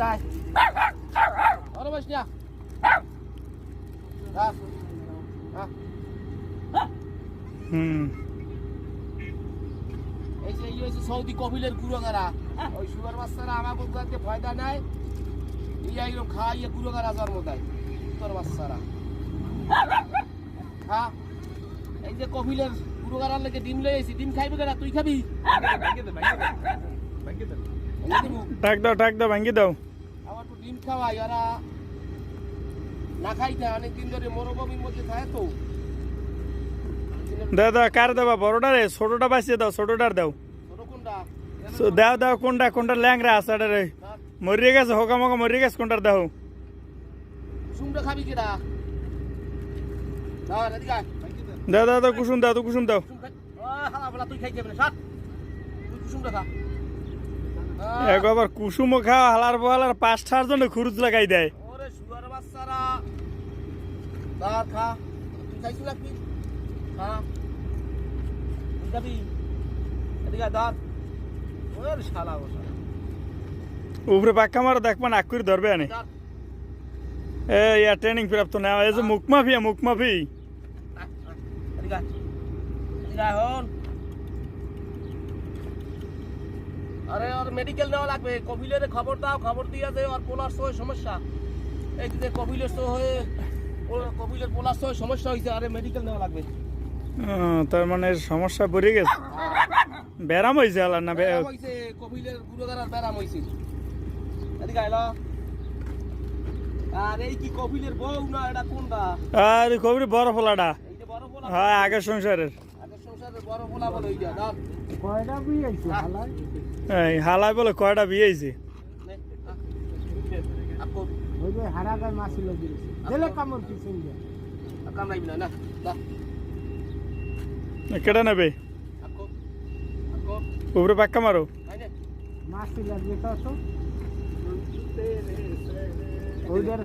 গায় আরে বস না এই যে সৌদি কপিলের গুরুগারা ওই সুগার বাচ্চারা আমাকে বলতে ফায়দা নাই ইয়া এরকম খাইয়ে গুরুগারা জন্ম দেয় তোর বাচ্চারা হ্যাঁ এই যে কপিলের গুরুগারার লেগে ডিম লয়ে এসি ডিম খাইবে কেনা তুই খাবি ডাক দাও ভাঙ্গি দাও আমার তো ডিম খাওয়াই ওরা না খাইতে অনেকদিন ধরে মরুভূমির মধ্যে থাকে তো দাদা কার দেবা বড়টা রে ছোটটা বাঁচিয়ে দাও ছোটটার দাও ছোট কোনটা দাও কোনটা ল্যাংরা আছে রে মরিয়ে গেছে হোকামোকা মরিয়ে গেছে কোনটার দাও কুসুমটা খাবি কেডা দাও কুসুম দাও হালা বলা তুই খাইতে পারে সাত তুই কুসুমটা খা একবার কুসুমও খাওয়া হালার বহালার 5টার জন্য খুরুজ লাগাই দেয় ওরে সুগার বাচ্চারা দাঁড় খা তুই খাইছিস না কি খা তুই খাবি এদিকে দাঁড় ওরে শালা ও শালা উপরে পাক্কা মারো দেখবেন আকুরি ধরবে আনে ইয়া ট্রেনিং প্রাপ্ত না এই যে মুখ মাফি এদিকে হন আরে ওর মেডিকেল নেওয়া লাগবে কপিলের খবর দাও খবর দিয়ে যে ওর পোলার সহ সমস্যা এই যে কপিলের সহ হয়ে ওর কপিলের পোলার সহ সমস্যা হয়েছে আরে মেডিকেল নেওয়া লাগবে তার মানে সমস্যা পড়ে গেছে ব্যারাম হয়েছে আলার না হয়েছে কপিলের গুরুদারার ব্যারাম হয়েছে এদিকে আইলো আর এই কি কপিলের বউ না এটা কোনটা আর কবির বড় পোলাটা এই যে বড় পোলা হ্যাঁ আগের সংসারের বড় পোলা বলে ওইটা দাও কয়টা বিয়ে হইছে হালাই হালাই বলে কয়টা বিয়ে হয়েছে ওই যে হারাগার মাছি লাগিয়েছে দিলে কামড় পিছন দিয়ে কামড়াইবি না না কেটা নেবে উপরে পাক্কা মারো মাছি লাগিয়ে তো ওইটার